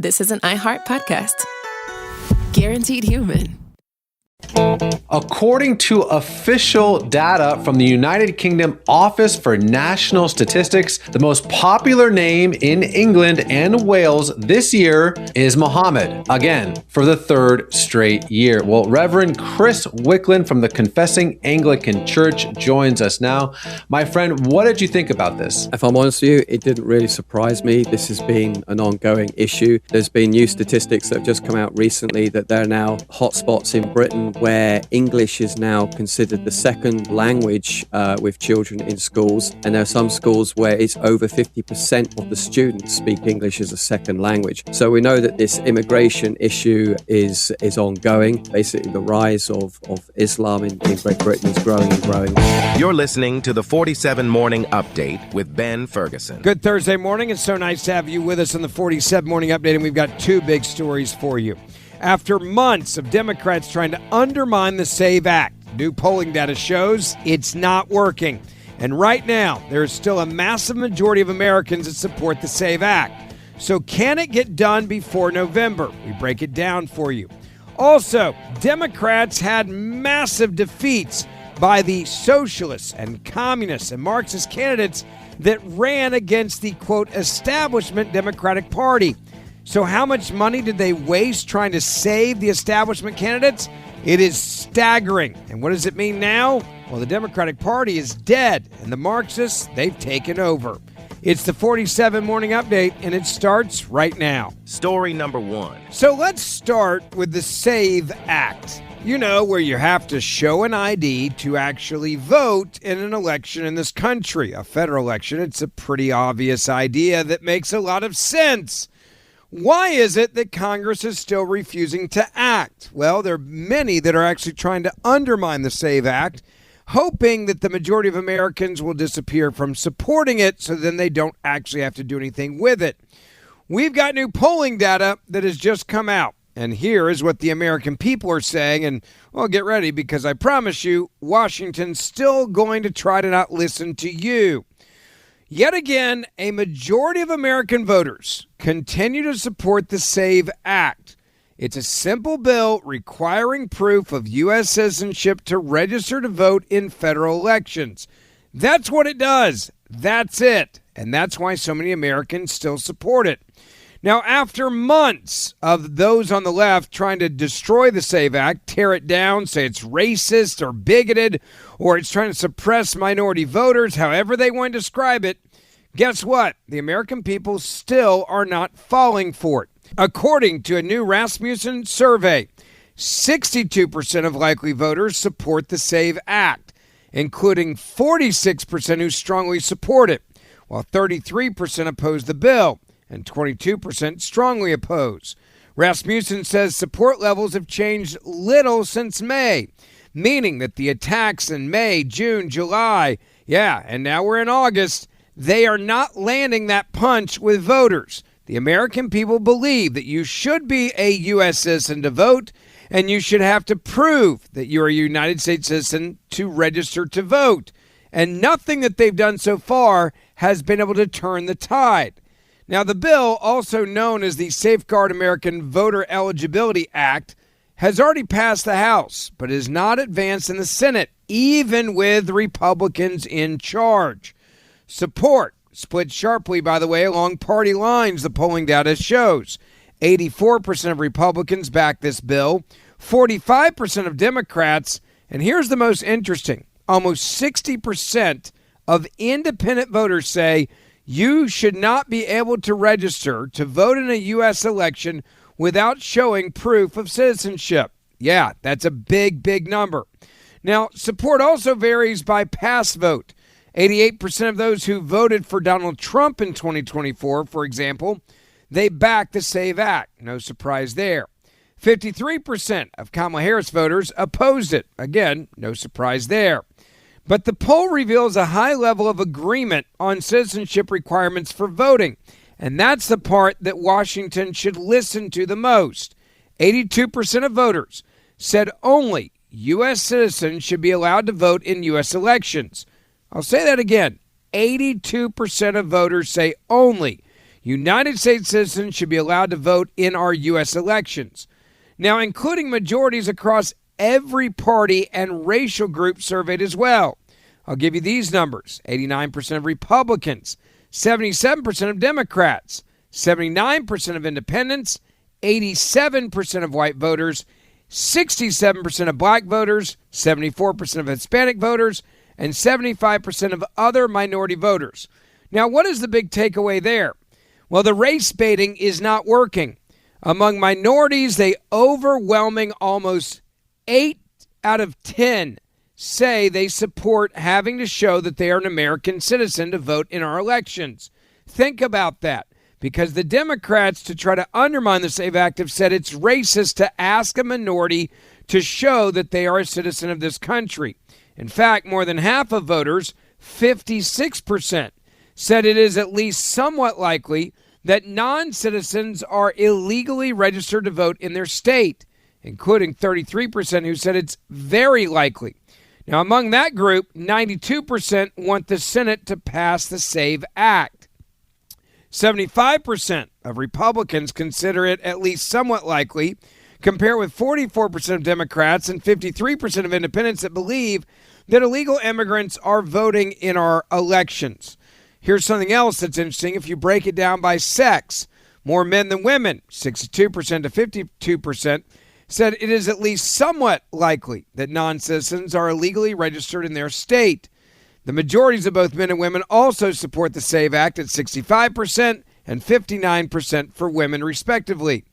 this is an iHeart podcast. Guaranteed human. According to official data from the United Kingdom Office for National Statistics, the most popular name in England and Wales this year is Mohamed, again, for the third straight year. Well, Reverend Chris Wickland from the Confessing Anglican Church joins us now. My friend, what did you think about this? If I'm honest with you, it didn't really surprise me. This has been an ongoing issue. There's been new statistics that have just come out recently that there are now hotspots in Britain where English is now considered the second language with children in schools. And there are some schools where it's over 50% of the students speak English as a second language. So we know that this immigration issue is ongoing. Basically, the rise of Islam in Great Britain is growing and growing. You're listening to the 47 Morning Update with Ben Ferguson. Good Thursday morning. It's so nice to have you with us on the 47 Morning Update, and we've got two big stories for you. After months of Democrats trying to undermine the SAVE Act, new polling data shows it's not working. And right now, there is still a massive majority of Americans that support the SAVE Act. So can it get done before November? We break it down for you. Also, Democrats had massive defeats by the socialists and communists and Marxist candidates that ran against the, quote, establishment Democratic Party. So how much money did they waste trying to save the establishment candidates? It is staggering. And what does it mean now? Well, the Democratic Party is dead, and the Marxists, they've taken over. It's the 47 Morning Update, and it starts right now. Story number one. So let's start with the SAVE Act. You know, where you have to show an ID to actually vote in an election in this country, a federal election. It's a pretty obvious idea that makes a lot of sense. Why is it that Congress is still refusing to act? Well, there are many that are actually trying to undermine the SAVE Act, hoping that the majority of Americans will disappear from supporting it so then they don't actually have to do anything with it. We've got new polling data that has just come out, and here is what the American people are saying. And, well, get ready, because I promise you, Washington's still going to try to not listen to you. Yet again, a majority of American voters continue to support the SAVE Act. It's a simple bill requiring proof of U.S. citizenship to register to vote in federal elections. That's what it does. That's it. And that's why so many Americans still support it. Now, after months of those on the left trying to destroy the SAVE Act, tear it down, say it's racist or bigoted, or it's trying to suppress minority voters, however they want to describe it, guess what? The American people still are not falling for it. According to a new Rasmussen survey, 62% of likely voters support the SAVE Act, including 46% who strongly support it, while 33% oppose the bill and 22% strongly oppose. Rasmussen says support levels have changed little since May, meaning that the attacks in May, June, July, and now we're in August, they are not landing that punch with voters. The American people believe that you should be a U.S. citizen to vote, and you should have to prove that you're a United States citizen to register to vote. And nothing that they've done so far has been able to turn the tide. Now, the bill, also known as the Safeguard American Voter Eligibility Act, has already passed the House, but is not advanced in the Senate, even with Republicans in charge. Support split sharply, by the way, along party lines, the polling data shows. 84% of Republicans back this bill, 45% of Democrats, and here's the most interesting, almost 60% of independent voters say you should not be able to register to vote in a U.S. election without showing proof of citizenship. Yeah, that's a big, big number. Now, support also varies by pass vote. 88% of those who voted for Donald Trump in 2024, for example, they backed the SAVE Act. No surprise there. 53% of Kamala Harris voters opposed it. Again, no surprise there. But the poll reveals a high level of agreement on citizenship requirements for voting. And that's the part that Washington should listen to the most. 82% of voters said only U.S. citizens should be allowed to vote in U.S. elections. I'll say that again. 82% of voters say only United States citizens should be allowed to vote in our U.S. elections. Now, including majorities across every party and racial group surveyed as well. I'll give you these numbers. 89% of Republicans, 77% of Democrats, 79% of independents, 87% of white voters, 67% of black voters, 74% of Hispanic voters, and 75% of other minority voters. Now, what is the big takeaway there? Well, the race baiting is not working. Among minorities, the overwhelming almost 8 out of 10 say they support having to show that they are an American citizen to vote in our elections. Think about that, because the Democrats, to try to undermine the SAVE Act, have said it's racist to ask a minority to show that they are a citizen of this country. In fact, more than half of voters, 56%, said it is at least somewhat likely that non-citizens are illegally registered to vote in their state, including 33% who said it's very likely. Now, among that group, 92% want the Senate to pass the SAVE Act. 75% of Republicans consider it at least somewhat likely, compared with 44% of Democrats and 53% of independents that believe that illegal immigrants are voting in our elections. Here's something else that's interesting. If you break it down by sex, more men than women, 62% to 52%, said it is at least somewhat likely that non-citizens are illegally registered in their state. The majorities of both men and women also support the SAVE Act at 65% and 59% for women, respectively.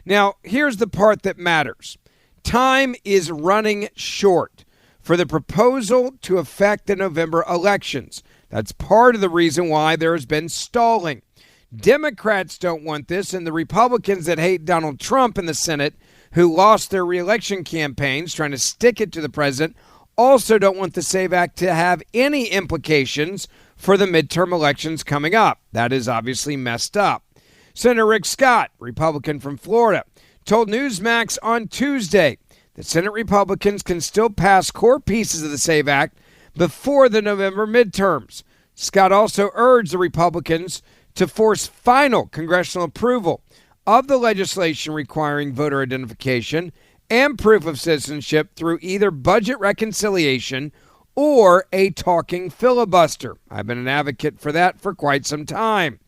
Now, here's the part that matters. Time is running short for the proposal to affect the November elections. That's part of the reason why there has been stalling. Democrats don't want this, and the Republicans that hate Donald Trump in the Senate, who lost their reelection campaigns trying to stick it to the president, also don't want the SAVE Act to have any implications for the midterm elections coming up. That is obviously messed up. Senator Rick Scott, Republican from Florida, told Newsmax on Tuesday that Senate Republicans can still pass core pieces of the SAVE Act before the November midterms. Scott also urged the Republicans to force final congressional approval of the legislation requiring voter identification and proof of citizenship through either budget reconciliation or a talking filibuster. I've been an advocate for that for quite some time.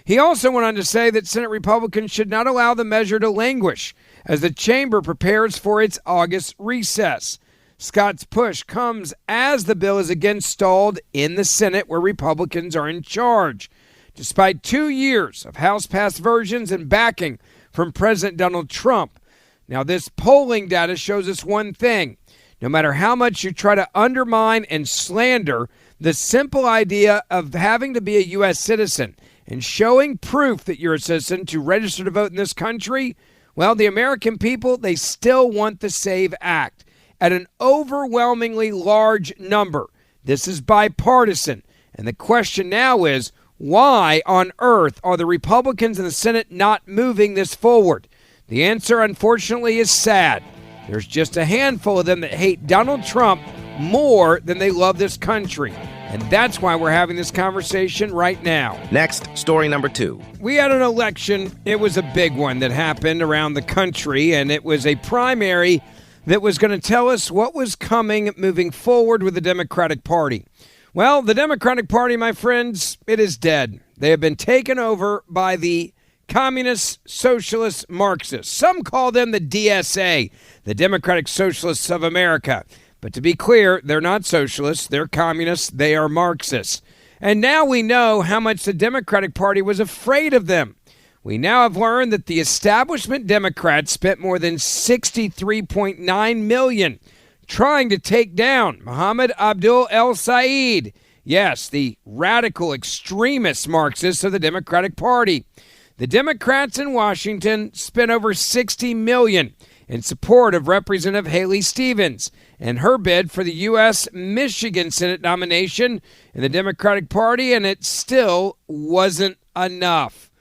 He also went on to say that Senate Republicans should not allow the measure to languish as the chamber prepares for its August recess. Scott's push comes as the bill is again stalled in the Senate, where Republicans are in charge. Despite 2 years of House-passed versions and backing from President Donald Trump. Now, this polling data shows us one thing. No matter how much you try to undermine and slander the simple idea of having to be a U.S. citizen and showing proof that you're a citizen to register to vote in this country, well, the American people, they still want the SAVE Act at an overwhelmingly large number. This is bipartisan. And the question now is, why on earth are the Republicans in the Senate not moving this forward? The answer, unfortunately, is sad. There's just a handful of them that hate Donald Trump more than they love this country. And that's why we're having this conversation right now. Next, story number 2. We had an election. It was a big one that happened around the country, and it was a primary that was going to tell us what was coming moving forward with the Democratic Party. Well, the Democratic Party, my friends, it is dead. They have been taken over by the communists, socialists, Marxists. Some call them the DSA, the Democratic Socialists of America. But to be clear, they're not socialists, they're communists, they are Marxists. And now we know how much the Democratic Party was afraid of them. We now have learned that the establishment Democrats spent more than $63.9 million trying to take down Mohamed Abdul el-Sayed. Yes, the radical extremist Marxists of the Democratic Party. The Democrats in Washington spent over $60 million in support of Representative Haley Stevens and her bid for the U.S. Michigan Senate nomination in the Democratic Party, and it still wasn't enough.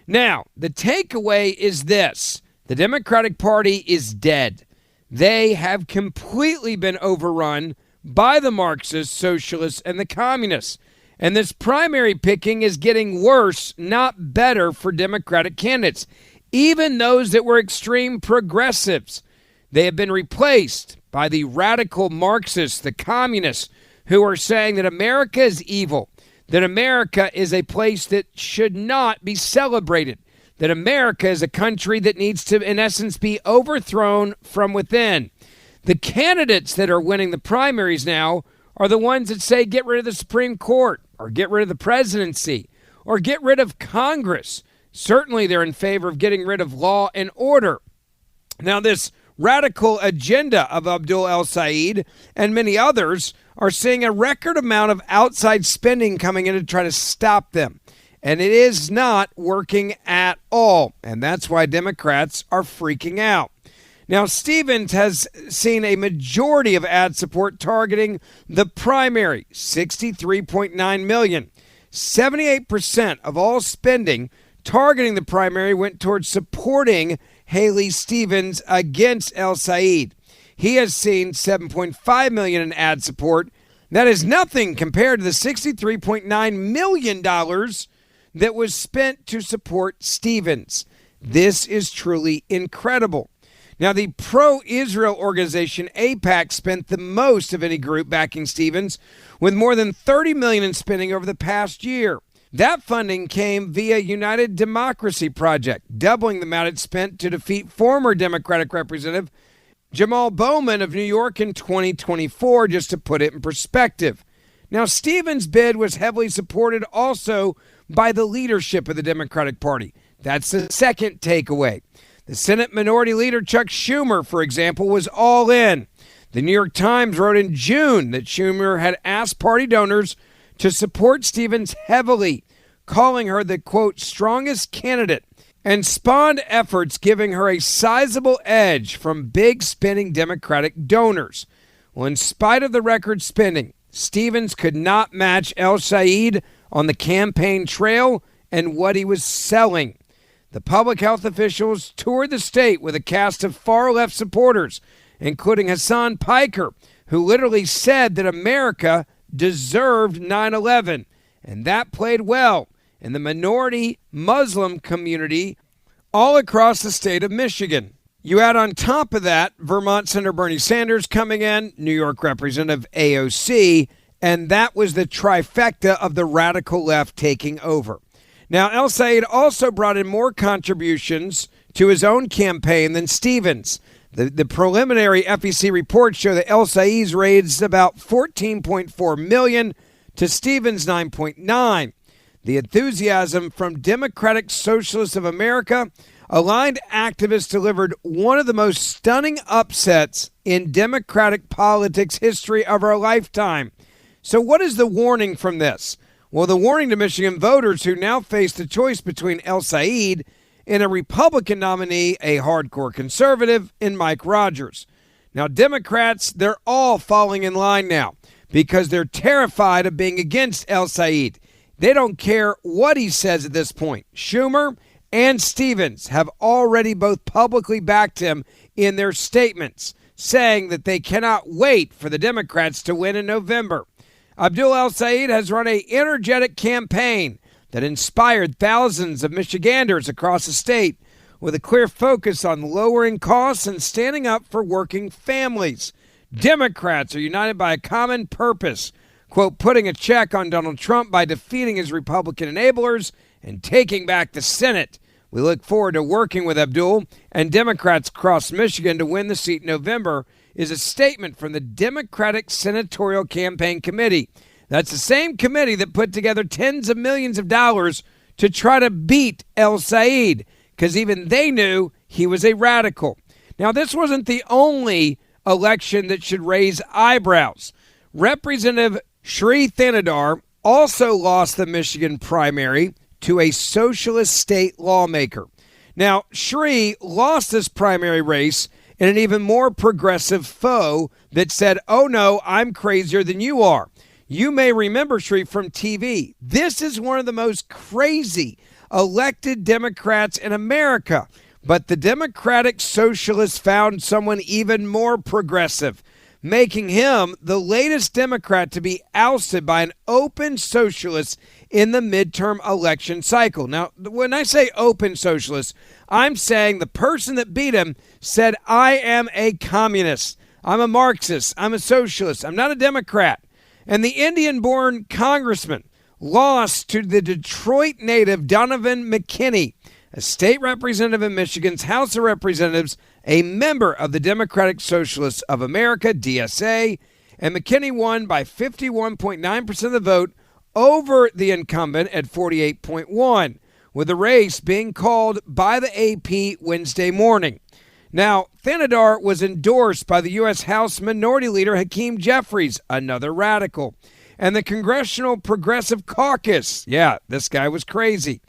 Now, the takeaway is this. The Democratic Party is dead. They have completely been overrun by the Marxists, socialists, and the communists. And this primary picking is getting worse, not better, for Democratic candidates, even those that were extreme progressives. They have been replaced by the radical Marxists, the communists, who are saying that America is evil, that America is a place that should not be celebrated, that America is a country that needs to, in essence, be overthrown from within. The candidates that are winning the primaries now are the ones that say get rid of the Supreme Court, or get rid of the presidency, or get rid of Congress. Certainly they're in favor of getting rid of law and order. Now, this radical agenda of Abdul el-Sayed and many others are seeing a record amount of outside spending coming in to try to stop them. And it is not working at all. And that's why Democrats are freaking out. Now, Stevens has seen a majority of ad support targeting the primary, 63.9 million. 78% of all spending targeting the primary went towards supporting Haley Stevens against el-Sayed. He has seen 7.5 million in ad support. That is nothing compared to the $63.9 million that was spent to support Stevens. This is truly incredible. Now, the pro-Israel organization AIPAC spent the most of any group backing Stevens, with more than $30 million in spending over the past year. That funding came via United Democracy Project, doubling the amount it spent to defeat former Democratic Representative Jamal Bowman of New York in 2024, just to put it in perspective. Now, Stevens' bid was heavily supported also by the leadership of the Democratic Party. That's the second takeaway. The Senate Minority Leader Chuck Schumer, for example, was all in. The New York Times wrote in June that Schumer had asked party donors to support Stevens heavily, calling her the, quote, strongest candidate, and spawned efforts giving her a sizable edge from big spending Democratic donors. Well, in spite of the record spending, Stevens could not match el-Sayed on the campaign trail and what he was selling. The public health officials toured the state with a cast of far-left supporters, including Hassan Piker, who literally said that America deserved 9/11, and that played well in the minority Muslim community all across the state of Michigan. You add on top of that Vermont Senator Bernie Sanders coming in, New York Representative AOC, and that was the trifecta of the radical left taking over. Now, el-Sayed also brought in more contributions to his own campaign than Stevens. The preliminary FEC reports show that el-Sayed's raised about $14.4 million to Stevens' $9.9. The enthusiasm from Democratic Socialists of America aligned activists delivered one of the most stunning upsets in Democratic politics history of our lifetime. So what is the warning from this? Well, the warning to Michigan voters who now face the choice between el-Sayed and a Republican nominee, a hardcore conservative, in Mike Rogers. Now, Democrats, they're all falling in line now because they're terrified of being against el-Sayed. They don't care what he says at this point. Schumer and Stevens have already both publicly backed him in their statements, saying that they cannot wait for the Democrats to win in November. Abdul el-Sayed has run an energetic campaign that inspired thousands of Michiganders across the state with a clear focus on lowering costs and standing up for working families. Democrats are united by a common purpose, quote, putting a check on Donald Trump by defeating his Republican enablers and taking back the Senate. We look forward to working with Abdul and Democrats across Michigan to win the seat in November, is a statement from the Democratic Senatorial Campaign Committee. That's the same committee that put together tens of millions of dollars to try to beat el-Sayed, because even they knew he was a radical. Now, this wasn't the only election that should raise eyebrows. Representative Shri Thanadar also lost the Michigan primary to a socialist state lawmaker. Now, Shri lost this primary race in an even more progressive foe that said, oh no, I'm crazier than you are. You may remember Shri from TV. This is one of the most crazy elected Democrats in America. But the Democratic Socialists found someone even more progressive. making him the latest Democrat to be ousted by an open socialist in the midterm election cycle. Now, when I say open socialist, I'm saying the person that beat him said, I am a communist, I'm a Marxist, I'm a socialist, I'm not a Democrat. And the Indian-born congressman lost to the Detroit native Donovan McKinney, a state representative in Michigan's House of Representatives, a member of the Democratic Socialists of America, DSA, and McKinney won by 51.9% of the vote over the incumbent at 48.1%, with the race being called by the AP Wednesday morning. Now, Thanedar was endorsed by the U.S. House Minority Leader Hakeem Jeffries, another radical, and the Congressional Progressive Caucus. Yeah, this guy was crazy.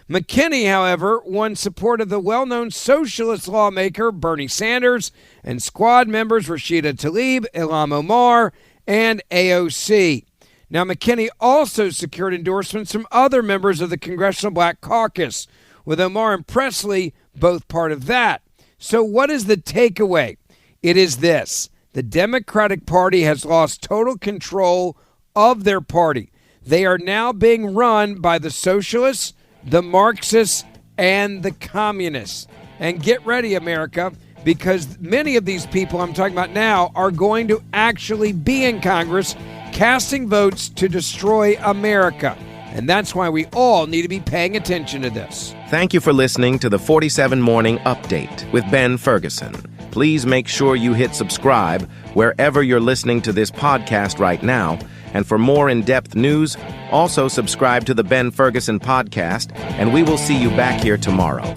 McKinney, however, won support of the well-known socialist lawmaker Bernie Sanders and squad members Rashida Tlaib, Ilham Omar, and AOC. Now, McKinney also secured endorsements from other members of the Congressional Black Caucus, with Omar and Presley both part of that. So what is the takeaway? It is this. The Democratic Party has lost total control of their party. They are now being run by the socialists, the Marxists, and the communists. And get ready, America, because many of these people I'm talking about now are going to actually be in Congress casting votes to destroy America. And that's why we all need to be paying attention to this. Thank you for listening to the 47 Morning Update with Ben Ferguson. Please make sure you hit subscribe wherever you're listening to this podcast right now. And for more in-depth news, also subscribe to the Ben Ferguson podcast, and we will see you back here tomorrow.